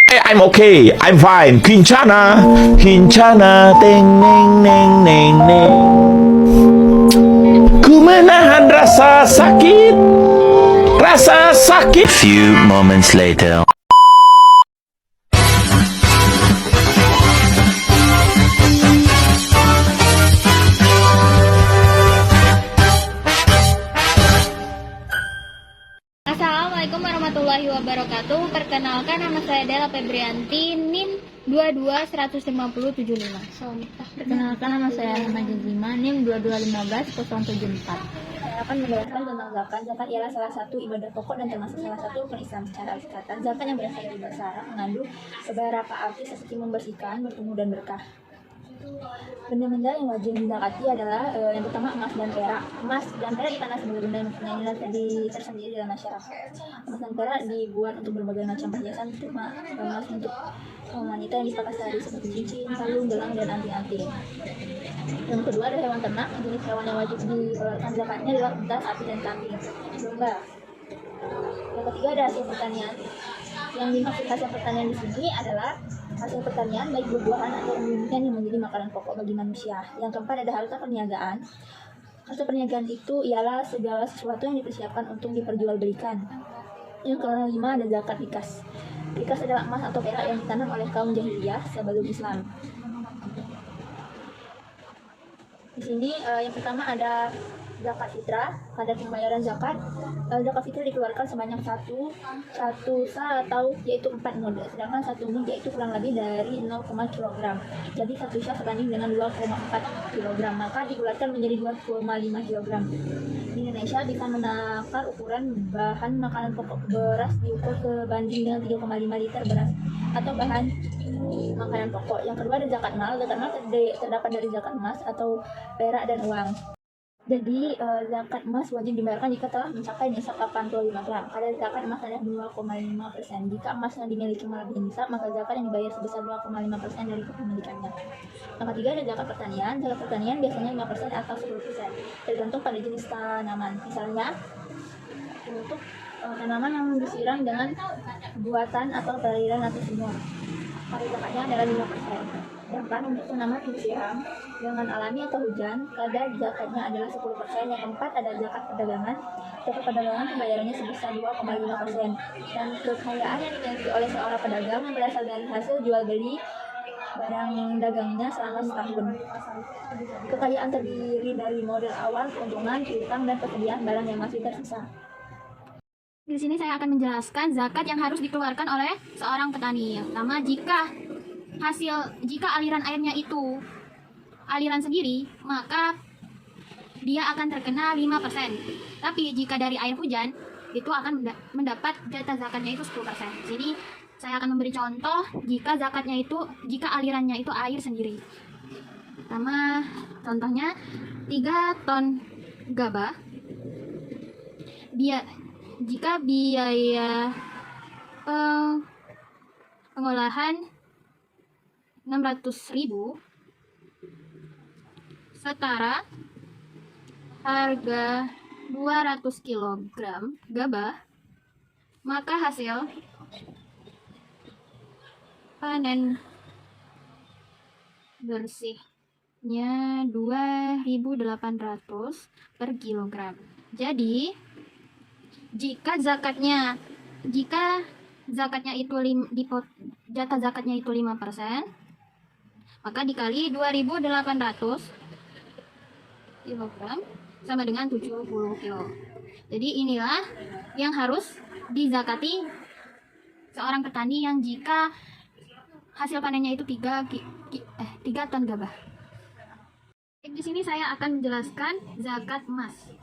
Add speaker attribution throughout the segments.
Speaker 1: I'm okay, I'm fine. Kincana, kincana, teng neng neng neng neng. Ku menahan rasa sakit, rasa sakit.
Speaker 2: Few moments later.
Speaker 3: Assalamualaikum warahmatullahi wabarakatuh. Perkenalkan, nama saya Dela Febrianti, NIM 2215075.
Speaker 4: Perkenalkan, nama saya Rahma Jazima, NIM 2215074.
Speaker 5: Saya akan menjelaskan tentang zakat. Zakat ialah salah satu ibadah pokok dan termasuk salah satu rukun Islam secara singkatan. Zakat yang berasal dari bahasa Arab mengandung beberapa arti seperti membersihkan, bertumbuh, dan berkah. Benda-benda yang wajib dizakati adalah yang pertama emas dan perak. Emas dan perak dipandang sebagai benda yang mempunyai nilai tersendiri dalam masyarakat. Emas dan perak dibuat untuk berbagai macam perhiasan, terutama emas untuk wanita yang dipakai sehari seperti cincin, kalung, gelang, dan anting-anting. Yang kedua ada hewan ternak. Jenis hewan yang wajib dikeluarkan zakatnya adalah unta, sapi, dan kambing. Domba. Yang ketiga ada hasil pertanian. Yang dimaksud hasil pertanian di sini adalah hasil pertanian baik buah-buahan atau umumnya yang menjadi makanan pokok bagi manusia. Yang keempat ada harta perniagaan. Harta perniagaan itu ialah segala sesuatu yang dipersiapkan untuk diperjualbelikan. Yang kelima ada zakat rikas. Rikas adalah emas atau perak yang ditanam oleh kaum jahiliyah sebelum Islam. Di sini yang pertama ada zakat fitrah. Kadar pembayaran zakat. Zakat fitrah dikeluarkan sebanyak satu sa atau yaitu 4 mud. Sedangkan 1 mud yaitu kurang lebih dari 0, kg. Jadi 1 sa sebanding dengan 2,4 kg. Maka dikeluarkan menjadi 2,5 kg. Di Indonesia bisa menakar ukuran bahan makanan pokok beras diukur sebanding dengan 3,5 liter beras atau bahan makanan pokok. Yang kedua ada zakat mal. Zakat mal terdapat dari zakat emas atau perak dan uang. Jadi zakat emas wajib dibayarkan jika telah mencapai nisab 85 gram. Kadar zakat emas adalah 2,5%. Jika emas yang dimiliki melebihi nisab, maka zakat yang dibayar sebesar 2,5% dari kepemilikannya. Yang ketiga ada zakat pertanian. Zakat pertanian biasanya 5% atau 10%, tergantung pada jenis tanaman. Misalnya untuk tanaman yang disiram dengan buatan atau perairan atau sumur, kadar zakatnya adalah 5%. Sedangkan untuk tanaman yang disiram dengan alami atau hujan, kadar zakatnya adalah 10%. Yang keempat ada zakat perdagangan. Zakat perdagangan pembayarannya sebesar 2,5%. Dan kekayaan yang dimiliki oleh seorang pedagang yang berasal dari hasil jual beli barang dagangnya selama setahun. Kekayaan terdiri dari modal awal, keuntungan, piutang, dan persediaan barang yang masih tersisa.
Speaker 3: Di sini saya akan menjelaskan zakat yang harus dikeluarkan oleh seorang petani. Yang pertama, jika aliran airnya itu aliran sendiri, maka dia akan terkena 5%. Tapi jika dari air hujan, itu akan mendapat jatah zakatnya itu 10%. Jadi saya akan memberi contoh jika alirannya itu air sendiri. Pertama, contohnya 3 ton gabah. Jika biaya pengolahan 600.000 setara harga 200 kg gabah, maka hasil panen bersihnya 2.800 per kilogram. Jadi jika zakatnya itu jatah zakatnya itu 5%, maka dikali 2.800 kilogram sama dengan 70 kilo. Jadi inilah yang harus dizakati seorang petani yang jika hasil panennya itu 3 ton gabah. Di sini saya akan menjelaskan zakat emas.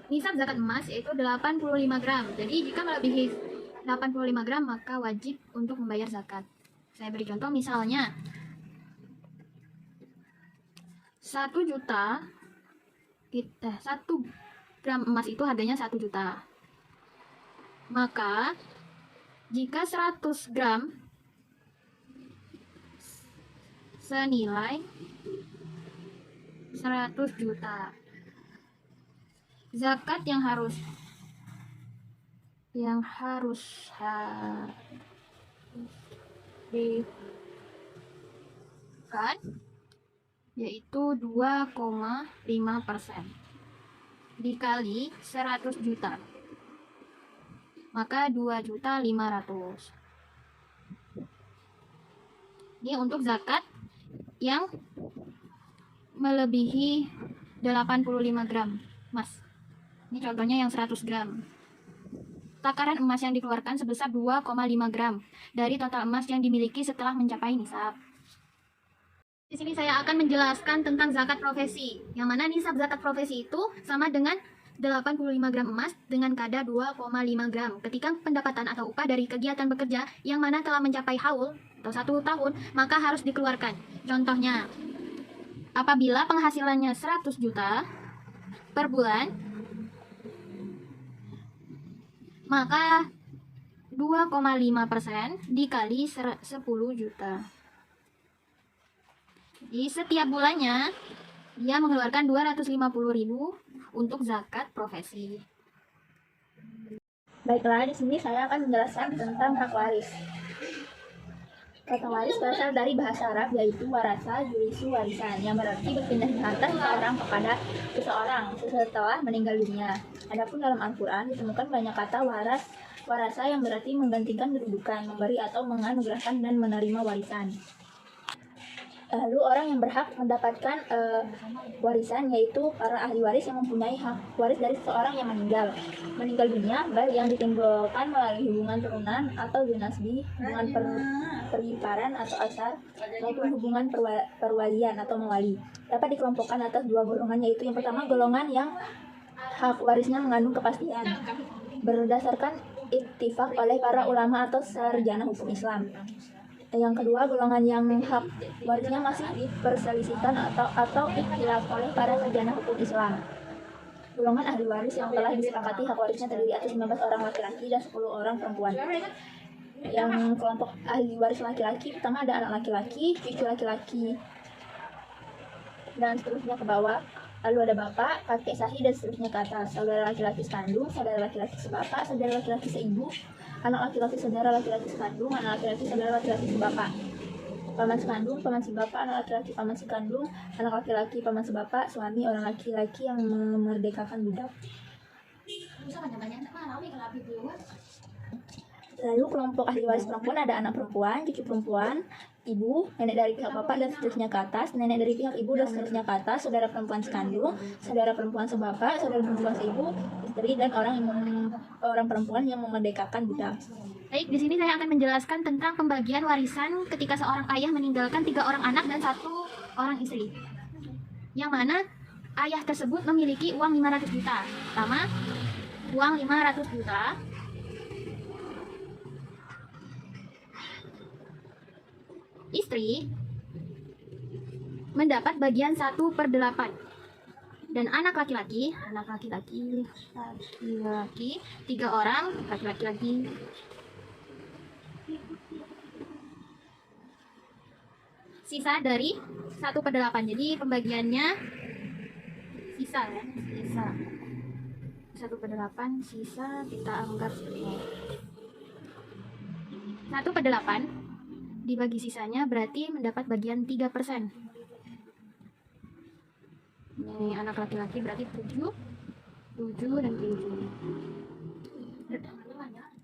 Speaker 3: Nisab zakat emas yaitu 85 gram. Jadi jika melebihi 85 gram maka wajib untuk membayar zakat. Saya beri contoh, misalnya 1 gram emas itu harganya 1 juta. Maka jika 100 gram senilai 100 juta. Zakat yang harus kan, yaitu 2,5% dikali 100 juta, maka 2.500.000. Ini untuk zakat yang melebihi 85 gram emas. Ini contohnya yang 100 gram. Takaran emas yang dikeluarkan sebesar 2,5 gram dari total emas yang dimiliki setelah mencapai nisab. Di sini saya akan menjelaskan tentang zakat profesi, yang mana nisab zakat profesi itu sama dengan 85 gram emas dengan kadar 2,5 gram ketika pendapatan atau upah dari kegiatan bekerja yang mana telah mencapai haul atau 1 tahun, maka harus dikeluarkan. Contohnya, apabila penghasilannya 100 juta per bulan, maka 2,5% dikali 10 juta. Di setiap bulannya dia mengeluarkan 250.000 untuk zakat profesi.
Speaker 5: Baiklah, di sini saya akan menjelaskan tentang hak waris. Kata waris berasal dari bahasa Arab, yaitu warasa yurisu warisan, yang berarti berpindah harta seseorang kepada seseorang setelah meninggal dunia. Adapun dalam Al-Quran ditemukan banyak kata warasa yang berarti menggantikan kedudukan, memberi atau menganugerahkan dan menerima warisan. Lalu orang yang berhak mendapatkan warisan yaitu para ahli waris yang mempunyai hak waris dari seseorang yang meninggal dunia, baik yang ditimbulkan melalui hubungan turunan atau dinasbi, hubungan periparan atau asar, maupun hubungan perwalian atau mewali. Dapat dikelompokkan atas 2 golongan, yaitu yang pertama golongan yang hak warisnya mengandung kepastian berdasarkan ittifaq oleh para ulama atau sarjana hukum Islam. Yang kedua, golongan yang hak warisnya masih diperselisihkan atau ikhtilaf oleh para sarjana hukum Islam. Golongan ahli waris yang telah disepakati hak warisnya terdiri atas 15 orang laki-laki dan 10 orang perempuan. Yang kelompok ahli waris laki-laki, pertama ada anak laki-laki, cucu laki-laki, dan seterusnya ke bawah. Lalu ada bapak, kakek sahih, dan seterusnya ke atas. Saudara laki-laki sekandung, saudara laki-laki sebapak, saudara laki-laki seibu, anak laki-laki saudara laki-laki sekandung, anak laki-laki saudara laki-laki sebapak, paman sekandung, paman sebapak, anak laki-laki paman sekandung, anak laki-laki paman sebapak, suami orang laki-laki yang memerdekakan budak. Lalu kelompok ahli waris perempuan ada anak perempuan, cucu perempuan, ibu, nenek dari pihak bapak dan seterusnya ke atas, nenek dari pihak ibu dan seterusnya ke atas, saudara perempuan sekandung, saudara perempuan sebapak, saudara perempuan seibu, istri, dan orang perempuan yang memerdekakan budak.
Speaker 3: Baik, di sini saya akan menjelaskan tentang pembagian warisan ketika seorang ayah meninggalkan 3 orang anak dan 1 orang istri. Yang mana ayah tersebut memiliki uang 500 juta. Pertama, uang 500 juta. Istri mendapat bagian 1/8. Dan anak laki-laki 3 orang laki-laki sisa dari 1/8. Jadi pembagiannya sisa 1/8, sisa kita anggap 1/8 dibagi sisanya berarti mendapat bagian 3%. Ini anak laki-laki berarti 7 dan 7.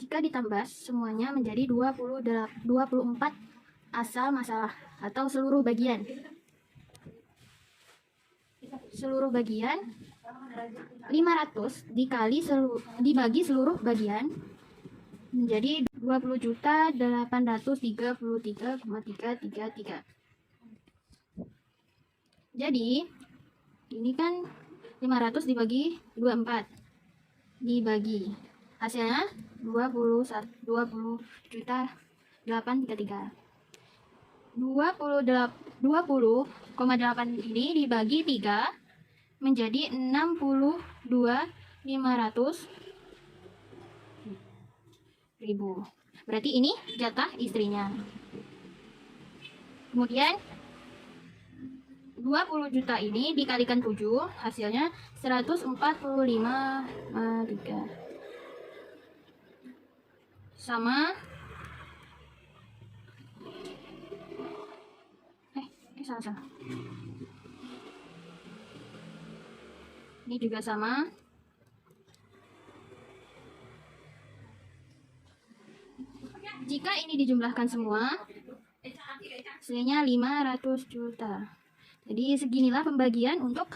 Speaker 3: Jika ditambah semuanya menjadi 24 asal masalah atau seluruh bagian. Seluruh bagian 500 dibagi seluruh bagian menjadi 20.833,333. Jadi ini kan 500 dibagi 24 dibagi hasilnya 20.833. 20,8 ini dibagi 3 menjadi 62.500.000. Berarti ini jatah istrinya. Kemudian 20 juta ini dikalikan 7 hasilnya 145,3 sama salah. Ini juga sama. Jika ini dijumlahkan semua, hasilnya 500 juta. Jadi seginilah pembagian untuk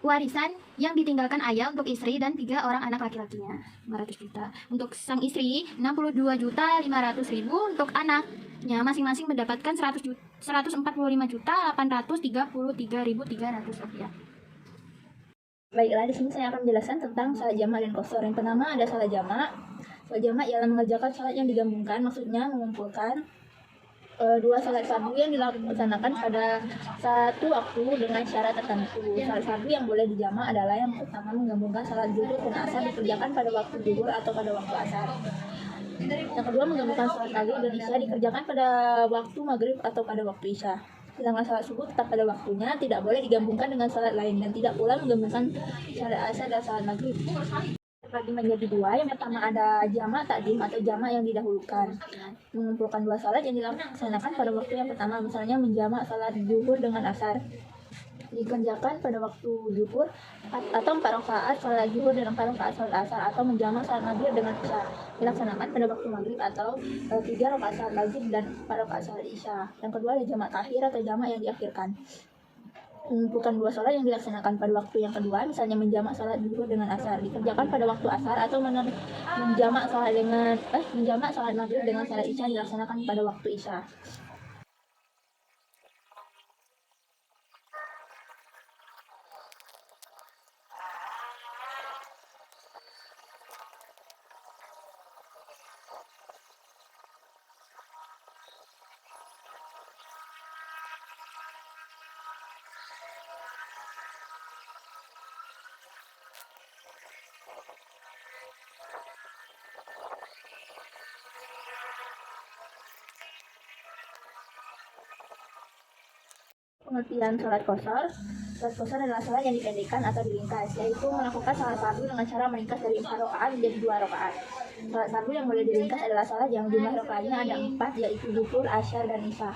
Speaker 3: warisan yang ditinggalkan ayah untuk istri dan 3 orang anak laki-lakinya. 500 juta. Untuk sang istri 62.500.000, untuk anaknya masing-masing mendapatkan 145.833.300 rupiah.
Speaker 5: Baiklah, di sini saya akan menjelaskan tentang salat jamak dan qasar. Yang pertama ada salat jamak. Salat jamak ialah mengerjakan salat yang digabungkan, maksudnya mengumpulkan dua salat fardu yang dilaksanakan pada satu waktu dengan syarat tertentu. Salat fardu yang boleh dijamak adalah yang pertama menggabungkan salat zuhur dan asar dikerjakan pada waktu zuhur atau pada waktu asar. Yang kedua menggabungkan salat maghrib dan isya dikerjakan pada waktu maghrib atau pada waktu isya. Sedangkan salat subuh tetap pada waktunya, tidak boleh digabungkan dengan salat lain dan tidak pula menggabungkan salat asar dan salat maghrib. Terbagi menjadi 2. Yang pertama ada jamak takdim atau jamak yang didahulukan, mengumpulkan 2 salat yang dilaksanakan pada waktu yang pertama. Misalnya menjamak salat zuhur dengan asar dikerjakan pada waktu zuhur, atau 4 rakaat salat zuhur dan 4 rakaat salat asar, atau menjamak salat maghrib dengan isya dilaksanakan pada waktu maghrib, atau 3 rakaat salat maghrib dan 4 rakaat salat isya. Yang kedua ada jamak takhir atau jamak yang diakhirkan, mengumpulkan 2 salat yang dilaksanakan pada waktu yang kedua. Misalnya menjamak salat zuhur dengan asar dikerjakan pada waktu asar, atau menjamak salat maghrib dengan salat isya dilaksanakan pada waktu isya. Pengertian salat qasar. Salat qasar adalah salat yang dipendekkan atau diringkas, yaitu melakukan salat fardu dengan cara meringkas dari 4 rakaat menjadi 2 rakaat. Salat fardu yang boleh diringkas adalah salat yang jumlah rakaatnya ada 4, yaitu zuhur, asyar, dan isya.